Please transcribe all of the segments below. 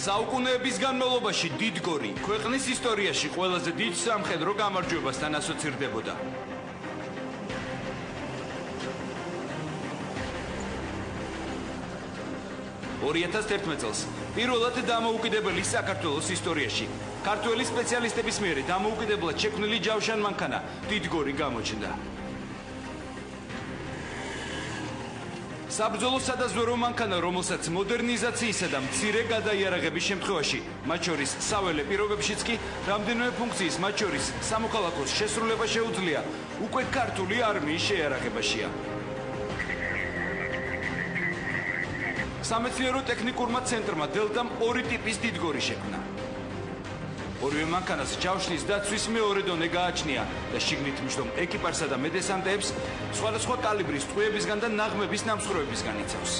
საუკუნეების განმავლობაში დიდგორი ქვეყნის ისტორიაში ყველაზე დიდ სამხედრო გამარჯვებასთან ასოცირდებოდა. 2011 წელს პირველად დამოუკიდებელი საქართველოს ისტორიაში ქართველი სპეციალისტების მიერ დამოუკიდებლად შექმნილი ჯავშან მანქანა დიდგორი გამოჩნდა. საბრძოლო სადაზვერო მანქანა, რომელსაც მოდერნიზაციისა და მცირე გადაიარაღების შემთხვევაში, მათ შორის საველე პირობებშიც კი რამდენიმე ფუნქციის, მათ შორის სამოქალაქოს შესრულება შეუძლია, უკვე ქართული არმიის შეიარაღებაშია. სამეცნიერო ტექნიკურმა ცენტრმა დელტამ ორი ტიპის დიდგორი შექმნა. ორივე მანქანას ჯავშნის დაცვის მეორე დონე გააჩნია და შიგნით მждომ ეკიპაჟსა და მედესანტებს სხვადასხვა კალიბრის ტყვიებისგან და ნაღმების ნამსხვრევებისგან იცავს.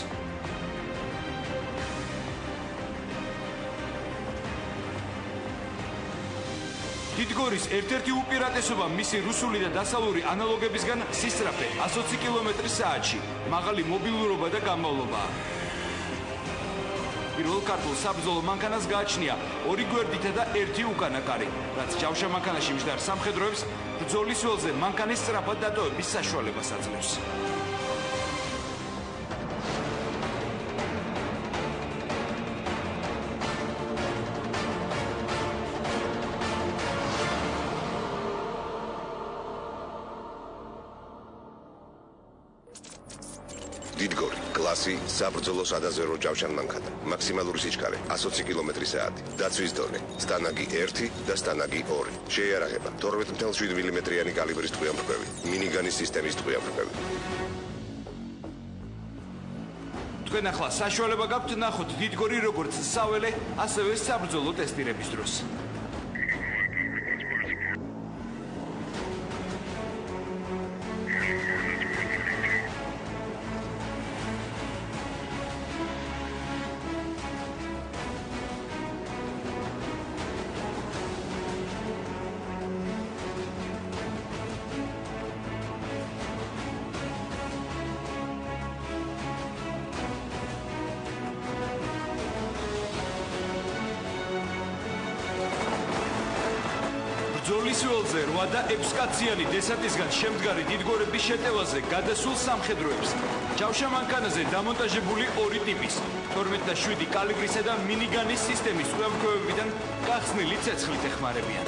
დიდგორის ერთ-ერთი უპირატესობა მისი რუსული და დასავლური ანალოგებისგან სისწრაფე 120 კმ/სთ-ში, მაღალი მობილურობა და გამავლობაა. პირველ ქართულ საბრძოლო მანქანას გააჩნია ორი გვერდითა და ერთი უკანა კარი, რაც ჯავშა მანქანაში მждარ სამხედროებს ბრძოლის ველზე მანქანის სწრაფად დატოვების საშუალებას აძლევს. დიდგორი, კლასი, საბრძოლო სადაზვერო ჯავშან მანქანა, მაქსიმალური სიჩქარე 120 კმ/სთ, დაცვის დონე, სტანაგი 1 და სტანაგი 2, შეიარაღება 12.7 მმ-იანი კალიბრის ტყვიამფრქვევი, მინიგანის სისტემის ტყვიამფრქვევი. თქვენ ახლა საშუალება გაქვთ ნახოთ დიდგორი როგორც საველე, ასევე საბრძოლო ტესტირების დროს. ბრძოლის ველზე 8 და 6 კაციანი დესანტისგან შემდგარი დიდგორების შეტევაზე გადასულ სამხედროებს ჯავშა მანქანაზე დამონტაჟებული ორი ტიპის 12 და 7 კალიბრისა და მინიგანის სისტემის ტყვიამფრქვევებიდან გახსნილი ცეცხლით ეხმარებიან.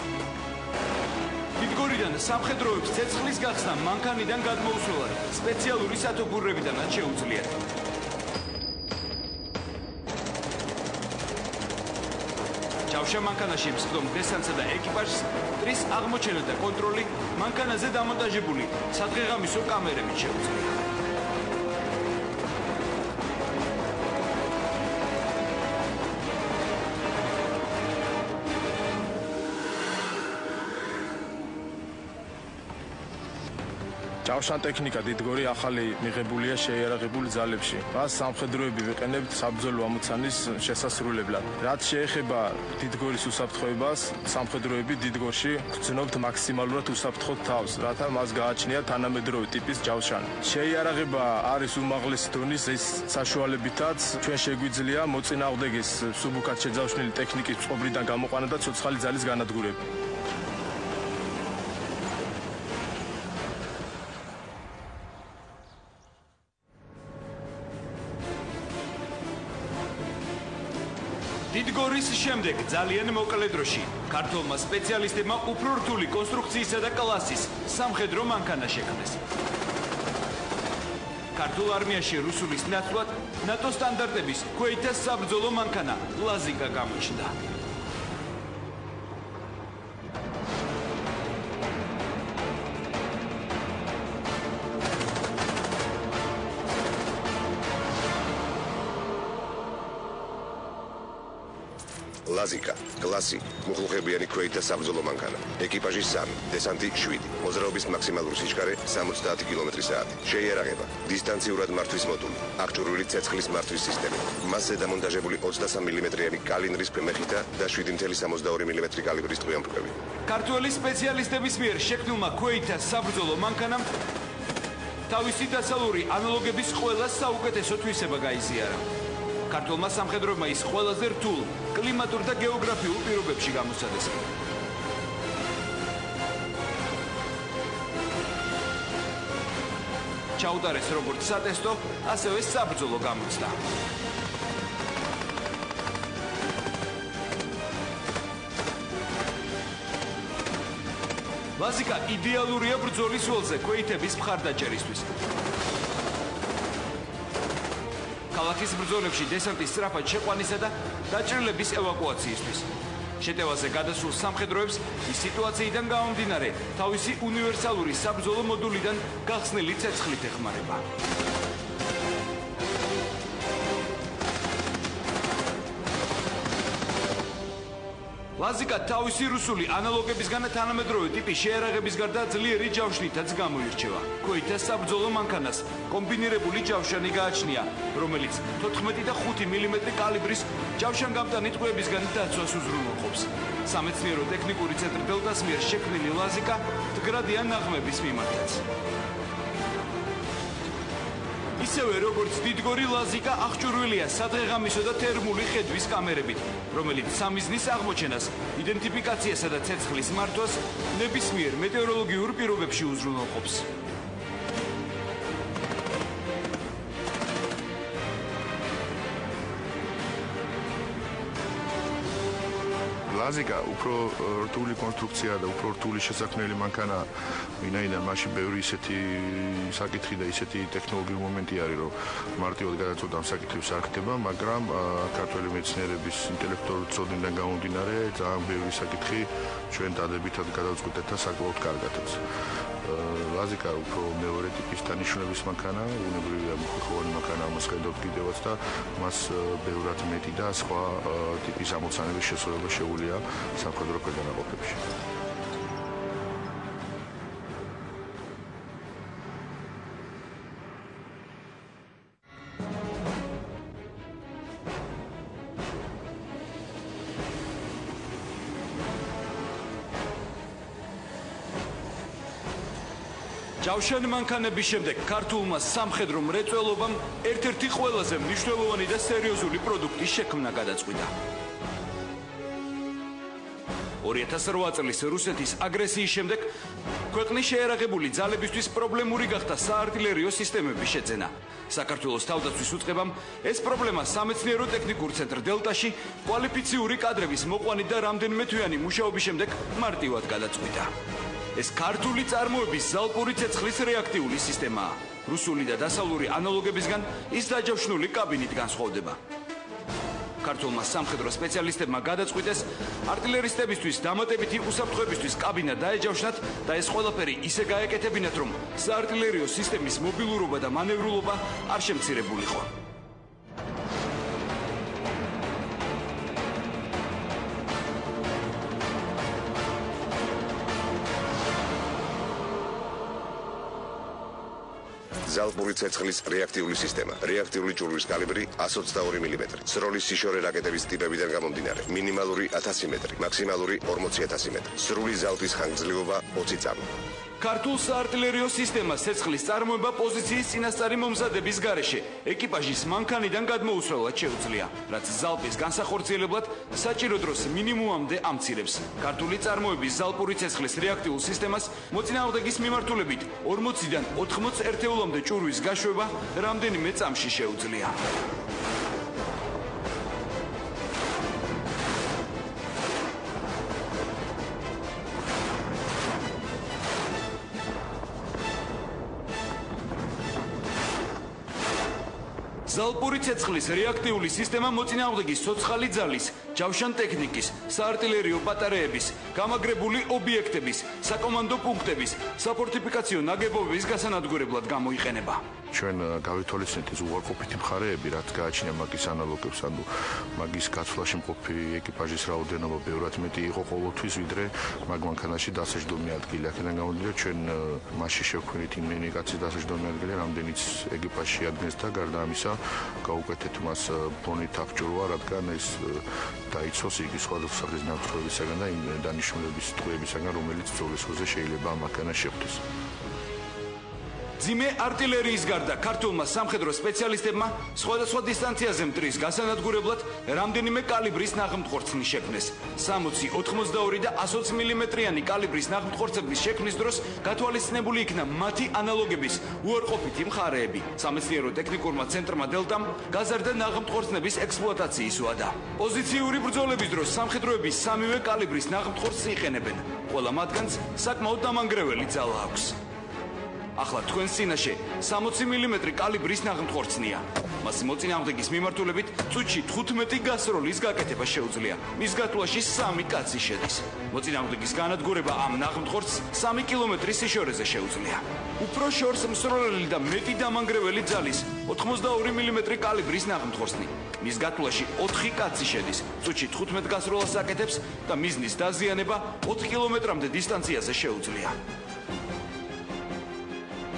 დიდგორიდან სამხედროებს ცეცხლის გახსნა მანქანიდან გადმოუსვლელად სპეციალური სათოფურებიდანაც შეუძლიათ. ჯავშა მანქანაში მსხდომ დესანტსა და ეკიპაჟს ტრის აღმოჩენა და კონტროლი მანქანაზე დამონტაჟებული სადღეღამისო კამერებით შეუძლია. ჯავშან ტექნიკა დიდგორი ახალი მიღებულია შეიარაღებულ ძალებში. მას სამხედროები ვიყენებთ საბრძოლო ამოცანის შესასრულებლად. რაც შეეხება დიდგორის უსაფრთხოებას, სამხედროები დიდგორში გრძნობთ მაქსიმალურად უსაფრთხო თავს, რათა მას გააჩნია თანამედროვე ტიპის ჯავშანი. შეიარაღება არის უმაღლესი დონის, ეს საშუალებითაც ჩვენ შეგვიძლია მოწინააღმდეგეს სუბუქად შეძავშნილი ტექნიკის წყობრიდან გამოყვანა და ცოცხალი ძალის განადგურება. დიდგორის შემდეგ ძალიან მოკლე დროში ქართულმა სპეციალისტებმა უფრო რთული კონსტრუქციისა და კლასის სამხედრო მანქანა შექმნეს. ქართულ არმიაში რუსულის ნაცვლად ნატო სტანდარტების ქვეითას საბრძოლო მანქანა ლაზიკა გამოჩნდა. ლაზიკა, კლასი, მუხლუხებიანი ქვეითთა საბრძოლო მანქანა, ეკიპაჟი 3, დესანტი 7, მოძრაობის მაქსიმალური სიჩქარე 70 კმ/სთ, შეიარაღება, დისტანციურად მართვის მოდული, აღჭურვილი ცეცხლის მართვის სისტემა, მასზე დამონტაჟებული 23 მმ-იანი კალინდრის ქვემეხითა და 7.62 მმ კალიბრის ტყვიამფრქვევი. ქართველი სპეციალისტების მიერ შექმნილმა ქვეითთა საბრძოლო მანქანამ თავისი დასავლური ანალოგების ყველა საუკეთესო თვისება გაიზიარა. ქართულმა სამხედროებმა ის ყველაზე რთულ კლიმატურ და გეოგრაფიულ პირობებში გამოსცადეს. ჩაუტარეს როგორც სატესტო, ასევე საბრძოლო გამოცდა. ლაზიკა იდეალურია ბრძოლის ველზე ქვეითების მხარდაჭერისთვის. ქალაქის ბრძოლებში დესანტის სწრაფად შეყვანისა და დაჭრილების ევაკუაციისთვის. შეტევაზე გადასულ სამხედროებს ის სიტუაციიდან გამომდინარე თავისი უნივერსალური საბრძოლო მოდულიდან გახსნილი ცეცხლით ეხმარება. ლაზიკა თავისი რუსული ანალოგებისგან თანამედროვე ტიპის შეერაღების გარდა ძლიერი ჯავშნითაც გამოირჩევა. ქვეითას საბრძოლო მანქანას კომბინირებული ჯავშანი გააჩნია, რომელიც 14 და 5 მმ კალიბრის ჯავშანგამტანი ტყვეებისგან დაცვას უზრუნველყოფს. სამეცნიერო ტექნიკური ცენტრი დელტას მიერ შექმნილი ლაზიკა მდგრადია ნაღმების მიმართაც. ისევე როგორც დიდგორი ლაზიკა აღჭურვილია სადღეღამისო და თერმული ხედვის კამერებით, რომელიც სამიზნის აღმოჩენას, იდენტიფიკაციასა და ცეცხლის მართვას ნებისმიერ მეტეოროლოგიურ პირობებში უზრუნველყოფს. ლაზიკა უფრო რთული კონსტრუქცია და უფრო რთული შესაქმნელი მანქანაა, ვინაიდან მაშინ ბევრი ისეთი საკითხი და ისეთი ტექნოლოგიური მომენტი არის, რომ მარტივად გადაწყვეტ ამ საკითხებს არ ხდება, მაგრამ ქართველი მეცნიერების ინტელექტუალური ცოდნიდან გამომდინარე, ძალიან ბევრი საკითხი ჩვენ დადებითად გადავწყვეტეთ და საკმაოდ კარგადაც. ლაზიკა უფრო მეორე ტიპის დანიშნულების მანქანა, უნებრივია მოხუხოვანი მანქანა, მას ხედავთ კიდევაც და მას ბევრად მეტი და სხვა ტიპის ამოცანების შესრულება შეუძლია სამხედრო ქვედანაყოფებში. ჯავშანი მანქანების შემდეგ ქართულმა სამხედრო მრეწველობამ ერთ-ერთი ყველაზე მნიშვნელოვანი და სერიოზული პროდუქტის შექმნა გადაწყვიტა. 2008 წლის რუსეთის აგრესიის შემდეგ ქვეყნის შეერაღებული ძალებისთვის პრობლემური გახდა საარტილერიო სისტემების შეძენა. საქართველოს თავდაცვის უწყებამ ეს პრობლემა სამეცნიერო ტექნიკურ ცენტრ დელტაში კვალიფიციური კადრების მოყვანით და რამდენიმე თვიანი მუშაობის შემდეგ მარტივად გადაწყვიტა. ეს ქართული წარმოების ზალპური ცეცხლის რეაქტიული სისტემაა. რუსული და დასავლური ანალოგებისგან ის დაჯავშნული კაბინით განსხვავდება. ქართულმა სამხედრო სპეციალისტებმა გადაწყვიტეს არტილერისტებისთვის დამატებითი უსაფრთხოებისთვის კაბინა დაეჯავშნათ და ეს ყველაფერი ისე გაეკეთებინათ, რომ საარტილერიო სისტემის მობილურობა და მანევრულობა არ შემცირებულიყო. ზალპური ცეცხლის რეაქტიული სისტემა, რეაქტიული ჭურვის კალიბრი 122 მმ, სროლის სიშორე რაკეტების ტიპებიდან გამომდინარე, მინიმალური 1000 მეტრი, მაქსიმალური 40000 მეტრი, სრული ზალპის ხანგრძლივობა 20 წამი. ქართულ საარტილერიო სისტემას ცეცხლის წარმოება პოზიციის წინასწარი მომზადების გარეშე ეკიპაჟის მანქანიდან გადმოუსვლელად შეუძლია, რაც ზალპის განსახორციელებლად საჭირო დროს მინიმუმამდე ამცირებს. ქართული წარმოების ზალპური ცეცხლის რეაქტიულ სისტემას მოწინააღმდეგის მიმართულებით 40-დან 80 ერთეულამდე ჭურვის გაშვება რამდენიმე წამში შეუძლია. ზალპური ცეცხლის რეაქტიული სისტემა მოწინააღმდეგის ცოცხალი ძალის, ჯავშან ტექნიკის, საარტილერიო ბატარეების, გამაგრებული ობიექტების, საკომანდო პუნქტების, საფორტიფიკაციო ნაგებობების გასანადგურებლად გამოიყენება. ჩვენ გავითვალისწინეთ ეს უარყოფითი მხარეები, რაც გააჩნია მაგის ანალოგებს, ანუ მაგის გაცვლაში მყოფი ეკიპაჟის რაოდენობა ბევრად მეტი იყო ყოველთვის, ვიდრე მაგ მანქანაში დასაჯდომი ადგილი. აქედან გამომდინარე, ჩვენ მასში შევქმნით იმენი კაცის დასაჯდომი ადგილი, რამდენიც ეკიპაჟში ადგენს და გარდა ამისა გაუკეთეთ მას ბონით აღჭურვა, რადგან ეს დაიცოს იგი სხვადასხვა სახის ნავთრობებისაგან და იმ დანიშნულების ტყვეებისაგან, რომელიც ბრძოლის ხოზე შეიძლება ამ მანქანას შეხვდეს. ძიმე артиლერიის გარდა ქართულმა სამხედრო სპეციალისტებმა სხვადასხვა დისტანციაზე მტრის გასანადგურებლად რამდენიმე კალიბრის ნაღმთქორწინი შექმნეს. 60, 82 და 120 მმ-იანი კალიბრის ნაღმთქორწინების შექმნის დროს გათვალისწინებული იქნა მათი ანალოგების უარყოფითი მხარეები. სამეცნიერო ტექნიკურმა ცენტრმა დელტამ გაზარდა ნაღმთქორწინების ექსპლუატაციის ვადა. პოზიციური ბრძოლების დროს სამხედროები სამივე კალიბრის ნაღმთქორწინს იყენებენ. ყველა მათგანს საკმაოდ დამანგრეველი ძალა აქვს. ახლა თქვენს წინაშე 60 მმ კალიბრის ნაღმთქორწინია. მას მოწინააღმდეგის მიმართულებით წუთში 15 გასროლის გაკეთება შეუძლია. მის გათვლაში 3 კაცი შედის. მოწინააღმდეგის განადგურება ამ ნაღმთქორწს 3 კილომეტრის სიშორეზე შეუძლია. უფრო შორს მსროლელი და მეტი დამანგრეველი ძალის 82 მმ კალიბრის ნაღმთქორწინი. მის გათვლაში 4 კაცი შედის. წუთში 15 გასროლას აკეთებს და მიზნის დაზიანება 4 კილომეტრამდე დისტანციაზე შეუძლია.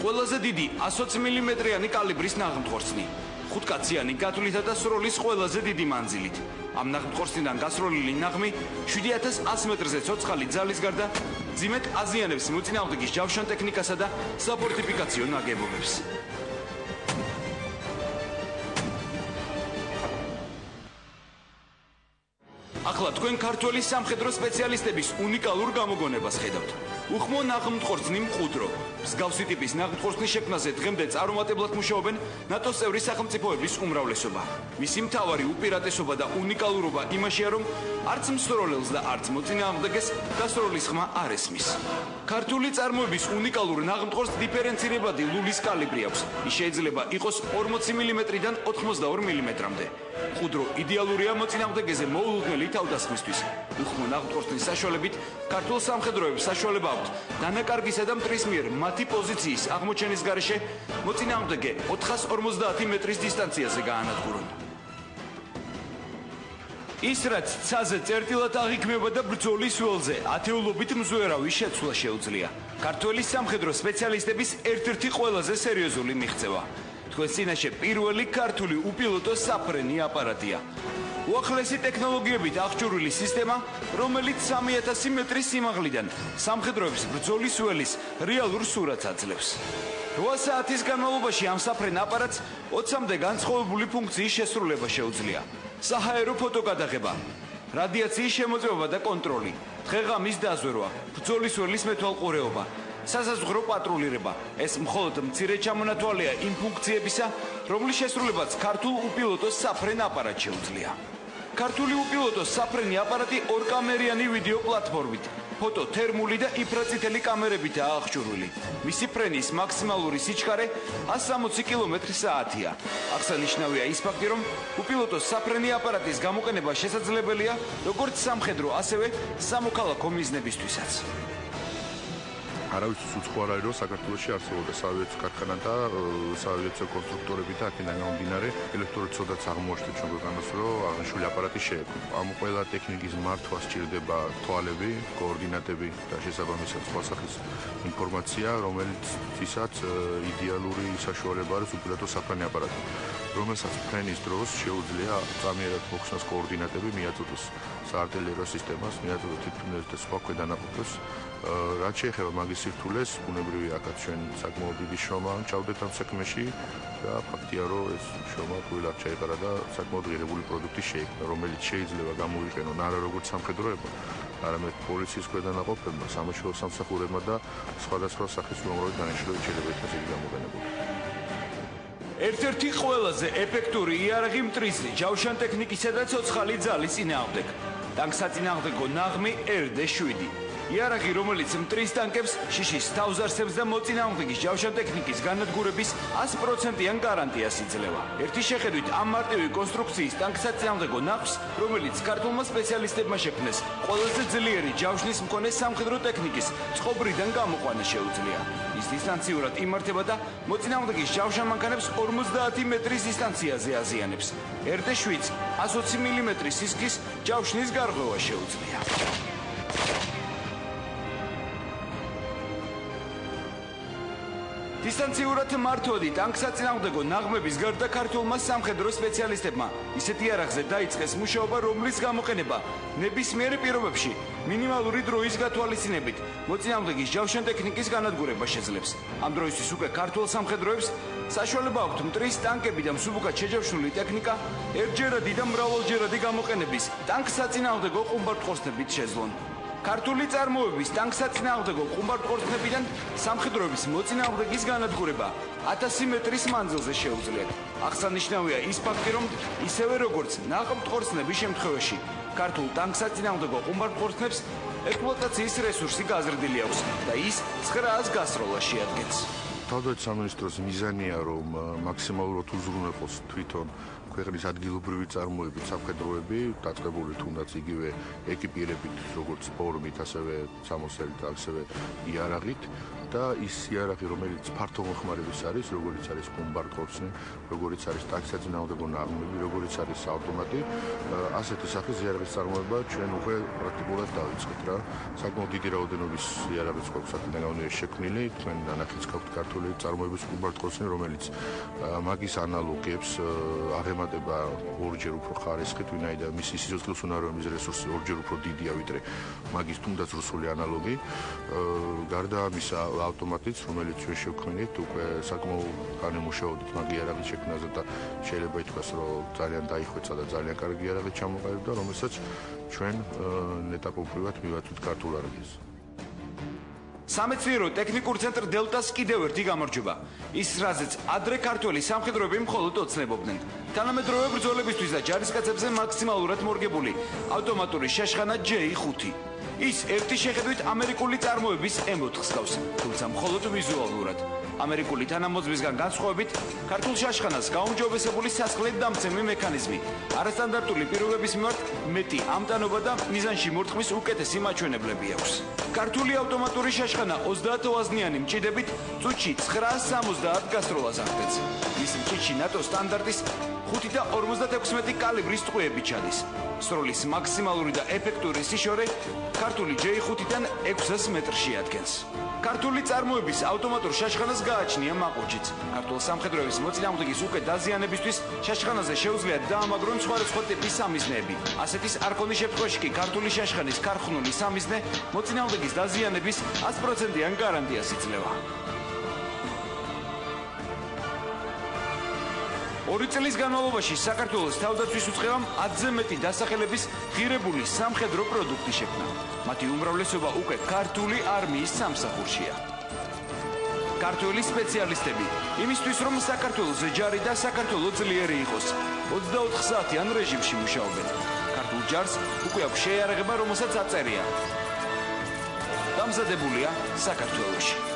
ყველაზე დიდი 120 მმ-იანი კალიბრის ნაღმთქორწინი. 5-კაციანი გათვლითა და სროლის ყველაზე დიდი მანძილით. ამ ნაღმთქორწინიდან გასროლილი ნაღმი 7100 მეტრზე ცოცხალი ძალის გარდა ძიმედ აზიანებს მოწინააღმდეგის ჯავშან ტექნიკასა და საფორტიფიკაციო ნაგებობებს. ახლა თქვენ ქართველი სამხედრო სპეციალისტების უნიკალურ გამოგონებას ხედავთ. უხმო ნაღმთქორწინი მყუდრო. მსგავსი ტიპის ნაღმთქორწინის შექმნაზე დღემდე წარუმატებლად მუშაობენ ნატოს წევრი სახელმწიფოების უმრავლესობა. მისი მთავარი უპირატესობა და უნიკალურობა იმაშია, რომ არც მსროლელს და არც მოწინააღმდეგეს გასროლის ხმა არ ესმის. ქართული წარმოების უნიკალურ ნაღმთქორწინს დიფერენცირებადი ლულის კალიბრი აქვს. ის შეიძლება იყოს 40 მმ-დან 82 მმ-მდე. მყუდრო იდეალურია მოწინააღმდეგეზე მოულოდნელი თავდასხმისთვის. უხმო ნაღმთქორწინის საშუალებით ქართულ სამხედროებს საშუალება აქვთ დანაკარგისა და მტრის მიერ მათი პოზიციის აღმოჩენის გარეშე მოწინააღმდეგე 450 მეტრის დისტანციაზე გაანადგურონ. ის რაც ცაზე წერტილად აღიქმება და ბრძოლის ველზე ათეულობით მზვერავის შეცვლა შეუძლია. ქართველი სამხედრო სპეციალისტების ერთ-ერთი ყველაზე სერიოზული მიღწევა. თქვენ წინაშე პირველი ქართული უპილოტო საფრენი აპარატია. უახლესი ტექნოლოგიებით აღჭურვილი სისტემა, რომელიც 3000 მეტრის სიმაღლიდან სამხედროების ბრძოლის ველის რეალურ სურათს აძლევს. 8 საათის განმავლობაში ამ საფრენ აპარატს 20-მდე განსხვავებული ფუნქციის შესრულება შეუძლია. საჰაერო ფოტოგადაღება, რადიაციის შემოწმება და კონტროლი, დღეღამის დაზვერვა, ბრძოლის ველის მეთვალყურეობა, სასაზღვრო პატრულირება. ეს მხოლოდ მცირე ჩამონათვალეა იმ ფუნქციებისა, რომლის შესრულებაც ქართულ უპილოტოს საფრენ აპარატს შეუძლია. ქართული უპილოტოს საფრენი აპარატი ორკამერიანი ვიდეო პლატფორმით, ფოტო, თერმული და ინფრაწითელი კამერებითაა აღჭურვილი. მისი ფრენის მაქსიმალური სიჩქარე 160 კმ/სთ-ია. აღსანიშნავია ის ფაქტი, რომ უპილოტოს საფრენი აპარატის გამოყენება შესაძლებელია როგორც სამხედრო, ასევე სამოქალაქო მიზნებისთვისაც. არავის უცხო არ არის, რომ საქართველოში არსებობდა საავიაციო ქარხანა და საავიაციო კონსტრუქტორები და აქედან გამომდინარე ელექტრონიკა ცოდაც აღმოჩნდა ჩვენ ქვეყანას, რომ აღნიშნული აპარატი შეექმნა. ამ ყველა ტექნიკის მართვა სჭირდება თვალები, კოორდინატები და შესაბამისად სხვა სახის ინფორმაცია, რომელიცაც იდეალური საშუალება არის უპილოტო საფრენი აპარატი, რომელსაც ფრენის დროს შეუძლია წამიერად მოხსნას კოორდინატები, მიაწოდოს საარტილერიო სისტემას, მიაწოდოს თვითმფრინავის და სხვა ქვედანაყოფებს. რაც შეეხება მაგის სირთულეს, ბუნებრივია აქაც ჩვენ საკმაოდ დიდი შრომა ჩავდეთ ამ საქმეში და ფაქტია, რომ ეს შრომა კვლავ ჩაიყარა და საკმაოდ ღირებული პროდუქტი შეიქმნა, რომელიც შეიძლება გამოიყენონ არა როგორც სამხედროებმა, არამედ პოლიციის ქვედანაყოფებმა, სამაშველო სამსახურებმა და სხვადასხვა სახის უამრავი დანიშნულებით შეიძლება იქნას იგი გამოყენებული. ერთ-ერთი ყველაზე ეფექტური იარაღი მტრისი ჯავშან ტექნიკისა და ცოცხალი ძალის წინააღმდეგ. ტანკსაწინააღმდეგო ნაღმი RD-7. იარაღი, რომელიც მტრის ტანკებს, შიშის თავს არსებს და მოწინააღმდეგის ჯავშან ტექნიკის განადგურების 100%-იან გარანტიას იძლევა. ერთი შეხედვით ამ მარტივი კონსტრუქციის ტანკსაწინააღმდეგო ნაღმს, რომელიც ქართულმა სპეციალისტებმა შექმნეს, ყველაზე ძლიერი ჯავშნის მქონე სამხედრო ტექნიკის წყობრიდან გამოყვანა შეუძლია. ის დისტანციურად იმართება და მოწინააღმდეგის ჯავშან მანქანებს 50 მეტრის დისტანციაზე აზიანებს. RD-7 120 მმ-ის სისქის ჯავშნის გარღვევა შეუძლია. დისტანციურად მართვადი ტანკსაწინააღმდეგო ნაღმების გარდა ქართულმა სამხედრო სპეციალისტებმა ისეთი იარაღზე დაიწყეს მუშაობა, რომლის გამოყენება ნებისმიერ პირობებში მინიმალური დროის გათვალისწინებით მოწინააღმდეგის ჯავშან ტექნიკის განადგურება შეძლებს. ამ დროისთვის უკვე ქართულ სამხედროებს საშუალება აქვთ მტრის ტანკები და მსუბუქად შეჯავშნული ტექნიკა ერთჯერადი და მრავალჯერადი გამოყენების ტანკსაწინააღმდეგო ყუმბარდყორცნებით შეძლონ. ქართული წარმოების ტანკსაწინააღმდეგო ყუმბარდყორცნებიდან სამხედროების მოწინააღმდეგის განადგურება 1000 მეტრის მანძილზე შეუძლიათ. აღსანიშნავია ის ფაქტი, რომ ისევე როგორც ნაყოფმტყორცნების შემთხვევაში ქართულ ტანკსაწინააღმდეგო ყუმბარდყორცნებს ექსპლუატაციის რესურსი გაზრდილი აქვს და ის 900 გასროლას შეადგენს. თავდაცვის სამინისტროს მიზანია, რომ მაქსიმალურად უზრუნველყოს თვითონ ქვეყნის ადგილობრივი წარმოების სამხედროები, დაწყებული თუნდაც იგივე ეკიპირებით, როგორც ფორმით, ასევე სამოსელით, ასევე იარაღით და ის იარაღი, რომელიც ფართომოხმარების არის, როგორც არის ყუმბარდყორცნი, როგორც არის ტანკსაწინააღმდეგო ნაღმები, როგორც არის ავტომატი, ასეთი სახის იარაღის წარმოება ჩვენ უკვე პრაქტიკულად დავიწყეთ რა. საკმაოდ დიდი რაოდენობის იარაღიც გვაქვს აქედან შექმნილი, თქვენ ნახეთ ქართული წარმოების ყუმბარდყორცნი, რომელიც მაგის ანალოგებს აღემატება ორჯერ უფრო ხარისხით, ვინაიდან მისი სიცოცხლის უნაროების რესურსი ორჯერ უფრო დიდია, ვიდრე მაგის თუნდაც რუსული ანალოგი. გარდა ამისა, ავტომატიც, რომელიც ჩვენ შევქმნით, უკვე საკმაოდ განემუშაოდით მაგ იარაღის შექმნაზე და შეიძლება ითქვას, რომ ძალიან დაიხვეწა და ძალიან კარგი იარაღი ჩამოყალიბდა, რომელსაც ჩვენ ეტაპობრივად მივაწვით ქართულ არმიას. სამეცნიერო ტექნიკურ ცენტრ დელტას კიდევ ერთი გამარჯვება. ის რაზეც ადრე ქართველი სამხედროები მხოლოდ ოცნებობდნენ. თანამედროვე ბრძოლებისთვის და ჯარისკაცებზე მაქსიმალურად მორგებული ავტომატური შაშხანა J5. ის ერთი შეხედვით ამერიკული წარმოების M4-ს გავს, თუმცა მხოლოდ ვიზუალურად. ამერიკული თანამოძბისგან განსხვავებით, ქართულ შაშხანას გაუმჯობესებული სასხლეთ დამცემი მექანიზმი, არასტანდარტული პირობების მიმართ მეტი ამტანობა და მიზანში მორთმის უკეთესი მაჩვენებლები აქვს. ქართული ავტომატური შაშხანა 30 ვაზნიანი მჭიდებით წუთში 970 გასროლას ახდენს. ის მჭიდში ნატო სტანდარტის 5 და 56 კალიბრის ტყვეები ჩადის. სროლის მაქსიმალური და ეფექტური სიშორე ქართული J5-დან 600 მეტრში ადგენს. ქართული წარმოების ავტომატურ შაშხანას გააჩნია მაყუჩიც. ქართულ სამხედროების მოწინააღმდეგის უკვე დაზიანებისთვის შაშხანაზე შეუძლიათ დაამაგრონ სხვადასხვა ტიპის სამიზნეები. ასეთის არქონის შემთხვევაში კი ქართული შაშხანის ქარხნული სამიზნე მოწინააღმდეგის დაზიანების 100%-იან გარანტიას იძლევა. 2 წლის განმავლობაში საქართველოს თავდაცვის უწყებამ 10-ზე მეტი დასახელების ღირებული სამხედრო პროდუქტი შექმნა. მათი უმრავლესობა უკვე ქართული არმიის სამსახურშია. ქართველი სპეციალისტები იმისთვის, რომ საქართველოს ჯარი და საქართველო ძლიერი იყოს, 24 საათიან რეჟიმში მუშაობენ. ქართულ ჯარს უკვე აქვს შეიარაღება, რომელსაც აწერია. დამზადებულია საქართველოში.